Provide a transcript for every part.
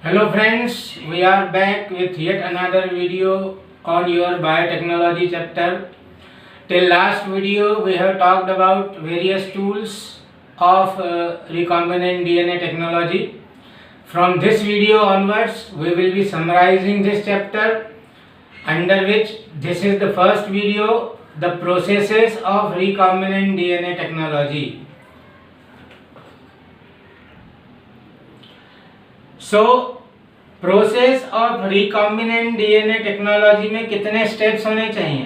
Hello friends, we are back with yet another video on your biotechnology chapter. Till last video we have talked about various tools of recombinant DNA technology. From this video onwards we will be summarizing this chapter, under which this is the first video, the processes of recombinant DNA technology. So process of recombinant DNA technology में कितने steps होने चाहिए?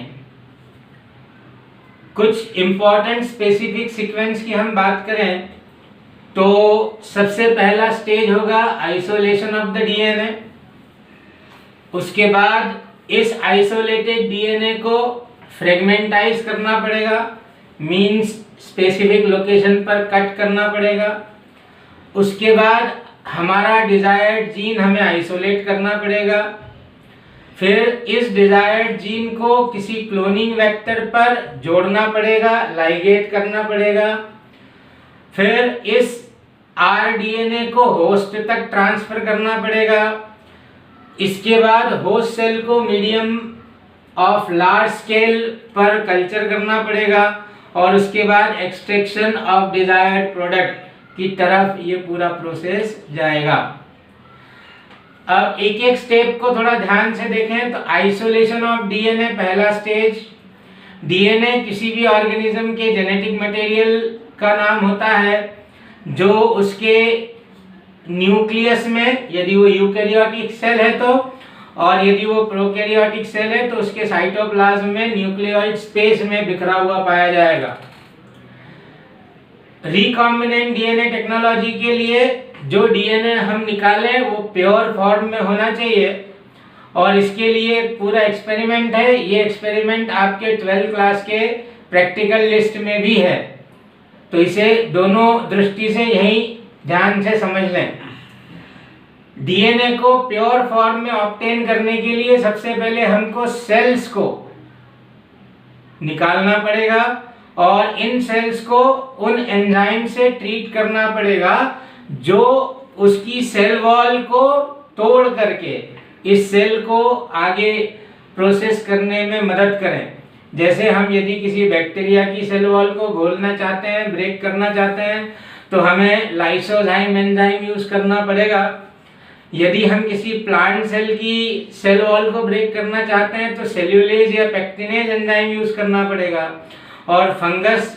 कुछ important specific sequence की हम बात करें तो सबसे पहला स्टेज होगा आइसोलेशन ऑफ द डीएनए। उसके बाद इस आइसोलेटेड डीएनए को फ्रेगमेंटाइज करना पड़ेगा, मींस स्पेसिफिक लोकेशन पर कट करना पड़ेगा। उसके बाद हमारा डिजायर्ड जीन हमें आइसोलेट करना पड़ेगा। फिर इस डिजायर्ड जीन को किसी क्लोनिंग वेक्टर पर जोड़ना पड़ेगा, लाइगेट करना पड़ेगा। फिर इस आरडीएनए को होस्ट तक ट्रांसफर करना पड़ेगा। इसके बाद होस्ट सेल को मीडियम ऑफ लार्ज स्केल पर कल्चर करना पड़ेगा और उसके बाद एक्सट्रैक्शन ऑफ डिजायर्ड प्रोडक्ट की तरफ ये पूरा प्रोसेस जाएगा। अब एक एक स्टेप को थोड़ा ध्यान से देखें तो आइसोलेशन ऑफ डीएनए पहला स्टेज। डीएनए किसी भी ऑर्गेनिज्म के जेनेटिक मटेरियल का नाम होता है जो उसके न्यूक्लियस में, यदि वो यूकैरियोटिक सेल है तो, और यदि वो प्रोकैरियोटिक सेल है तो उसके साइटोप्लाज्म में न्यूक्लियोइड स्पेस में बिखरा हुआ पाया जाएगा। रिकॉम्बिनेंट डीएनए टेक्नोलॉजी के लिए जो डीएनए हम निकालें वो प्योर फॉर्म में होना चाहिए और इसके लिए एक पूरा एक्सपेरिमेंट है। ये एक्सपेरिमेंट आपके 12th क्लास के प्रैक्टिकल लिस्ट में भी है, तो इसे दोनों दृष्टि से यही ध्यान से समझ लें। डीएनए को प्योर फॉर्म में ऑब्टेन करने के लिए सबसे पहले हमको सेल्स को निकालना पड़ेगा और इन सेल्स को उन एंजाइम से ट्रीट करना पड़ेगा जो उसकी सेल वॉल को तोड़ करके इस सेल को आगे प्रोसेस करने में मदद करें। जैसे हम यदि किसी बैक्टीरिया की सेल वॉल को घोलना चाहते हैं, ब्रेक करना चाहते हैं, तो हमें लाइसोजाइम एंजाइम यूज करना पड़ेगा। यदि हम किसी प्लांट सेल की सेल वॉल को ब्रेक करना चाहते हैं तो सेल्यूलेज या पेक्टिनेज एंजाइम यूज करना पड़ेगा, और फंगस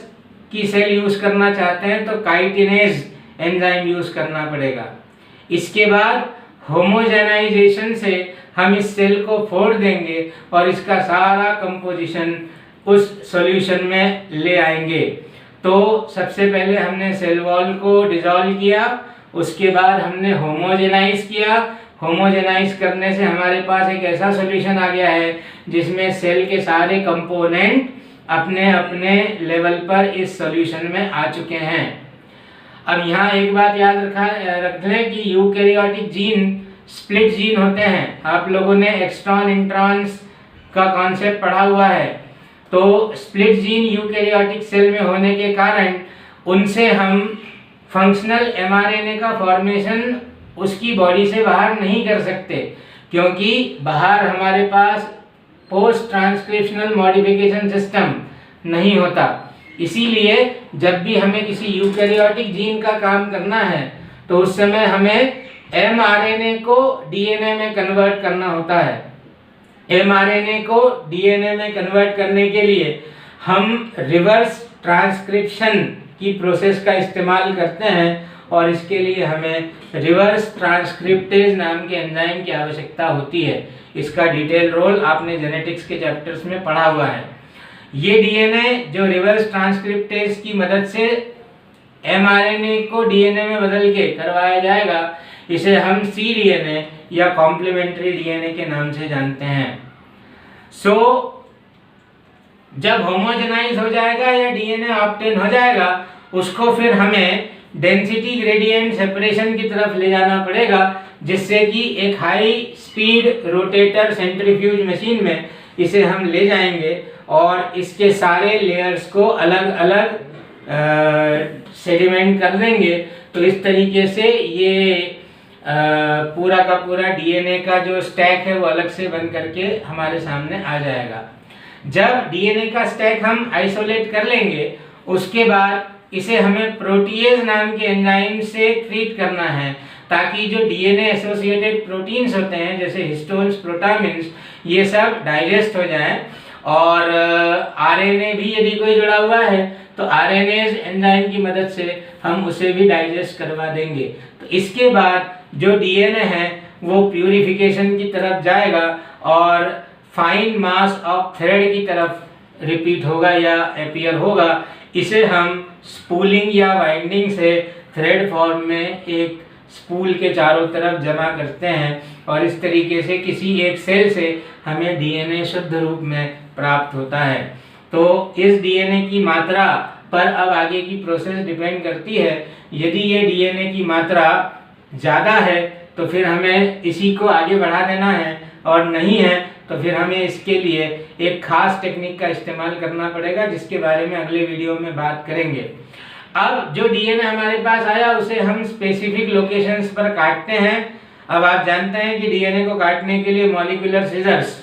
की सेल यूज करना चाहते हैं तो काइटिनेज एंजाइम यूज करना पड़ेगा। इसके बाद होमोजेनाइजेशन से हम इस सेल को फोड़ देंगे और इसका सारा कंपोजिशन उस सॉल्यूशन में ले आएंगे। तो सबसे पहले हमने सेल वॉल को डिसॉल्व किया, उसके बाद हमने होमोजेनाइज किया। होमोजेनाइज करने से हमारे पास एक ऐसा सॉल्यूशन आ गया है जिसमें सेल के सारे कंपोनेंट अपने अपने लेवल पर इस सॉल्यूशन में आ चुके हैं। अब यहाँ एक बात याद रख लें कि यूकैरियोटिक जीन स्प्लिट जीन होते हैं। आप लोगों ने एक्सट्रॉन इंट्रॉन्स का कॉन्सेप्ट पढ़ा हुआ है। तो स्प्लिट जीन यूकैरियोटिक सेल में होने के कारण उनसे हम फंक्शनल एमआरएनए का फॉर्मेशन उसकी बॉडी से बाहर नहीं कर सकते, क्योंकि बाहर हमारे पास पोस्ट ट्रांसक्रिप्शनल मॉडिफिकेशन सिस्टम नहीं होता। इसीलिए जब भी हमें किसी यूकैरियोटिक जीन का काम करना है तो उस समय हमें एमआरएनए को डीएनए में कन्वर्ट करना होता है। एमआरएनए को डीएनए में कन्वर्ट करने के लिए हम रिवर्स ट्रांसक्रिप्शन की प्रोसेस का इस्तेमाल करते हैं और इसके लिए हमें रिवर्स ट्रांसक्रिप्टेज नाम के एंजाइम की आवश्यकता होती है। इसका डिटेल रोल आपने जेनेटिक्स के चैप्टर्स में पढ़ा हुआ है। ये डीएनए जो रिवर्स ट्रांसक्रिप्टेज की मदद से एमआरएनए को डीएनए में बदल के करवाया जाएगा, इसे हम सीडीएनए या कॉम्प्लीमेंट्री डीएनए के नाम से जानते हैं। जब होमोजेनाइज हो जाएगा या डीएनए ऑब्टेन हो जाएगा, उसको फिर हमें डेंसिटी ग्रेडियंट सेपरेशन की तरफ ले जाना पड़ेगा, जिससे कि एक high speed rotator centrifuge machine में इसे हम ले जाएंगे और इसके सारे लेयर्स को अलग अलग सेडिमेंट कर देंगे। तो इस तरीके से ये पूरा का पूरा डीएनए का जो स्टैक है वो अलग से बन करके हमारे सामने आ जाएगा। जब डीएनए का स्टैक हम आइसोलेट कर लेंगे, उसके बाद इसे हमें प्रोटीएज नाम के एंजाइम से ट्रीट करना है, ताकि जो डीएनए एसोसिएटेड प्रोटीन्स होते हैं जैसे हिस्टोन्स, प्रोटामिन्स, ये सब डाइजेस्ट हो जाएं। और आरएनए भी यदि कोई जुड़ा हुआ है तो आरएनएज एंजाइम की मदद से हम उसे भी डाइजेस्ट करवा देंगे। तो इसके बाद जो डीएनए है वो प्यूरिफिकेशन की तरफ जाएगा और फाइन मास ऑफ थ्रेड की तरफ रिपीट होगा या अपीयर होगा। इसे हम स्पूलिंग या वाइंडिंग से थ्रेड फॉर्म में एक स्पूल के चारों तरफ जमा करते हैं और इस तरीके से किसी एक सेल से हमें डीएनए शुद्ध रूप में प्राप्त होता है। तो इस डीएनए की मात्रा पर अब आगे की प्रोसेस डिपेंड करती है। यदि ये डीएनए की मात्रा ज़्यादा है तो फिर हमें इसी को आगे बढ़ा देना है, और नहीं है तो फिर हमें इसके लिए एक खास टेक्निक का इस्तेमाल करना पड़ेगा, जिसके बारे में अगले वीडियो में बात करेंगे। अब जो डीएनए हमारे पास आया उसे हम स्पेसिफिक लोकेशंस पर काटते हैं। अब आप जानते हैं कि डीएनए को काटने के लिए मॉलिक्यूलर सीजर्स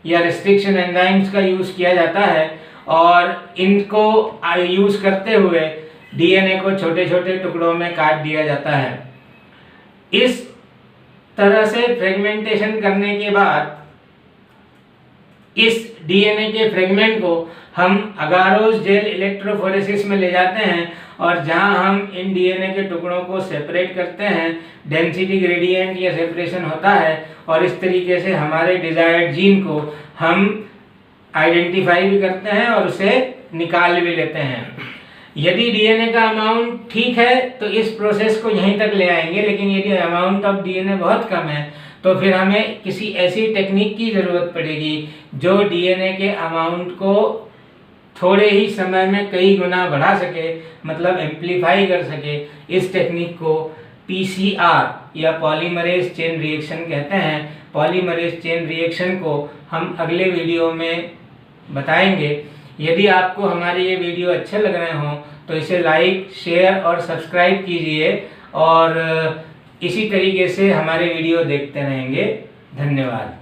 या रेस्ट्रिक्शन एंजाइम्स का यूज़ किया जाता है, और इनको यूज़ करते हुए डीएनए को छोटे छोटे टुकड़ों में काट दिया जाता है। इस तरह से फ्रेगमेंटेशन करने के बाद इस डीएनए के फ्रेगमेंट को हम अगारोस जेल इलेक्ट्रोफोरेसिस में ले जाते हैं, और जहां हम इन डीएनए के टुकड़ों को सेपरेट करते हैं, डेंसिटी ग्रेडियंट या सेपरेशन होता है, और इस तरीके से हमारे डिजायर्ड जीन को हम आइडेंटिफाई भी करते हैं और उसे निकाल भी लेते हैं। यदि डीएनए का अमाउंट ठीक है तो इस प्रोसेस को यहीं तक ले आएंगे, लेकिन यदि अमाउंट ऑफ डीएनए बहुत कम है तो फिर हमें किसी ऐसी टेक्निक की ज़रूरत पड़ेगी जो डीएनए के अमाउंट को थोड़े ही समय में कई गुना बढ़ा सके, मतलब एम्पलीफाई कर सके। इस टेक्निक को पीसीआर या पॉलीमरेज चेन रिएक्शन कहते हैं। पॉलीमरेज चेन रिएक्शन को हम अगले वीडियो में बताएंगे। यदि आपको हमारे ये वीडियो अच्छे लग रहे हों तो इसे लाइक, शेयर और सब्सक्राइब कीजिए, और इसी तरीके से हमारे वीडियो देखते रहेंगे। धन्यवाद।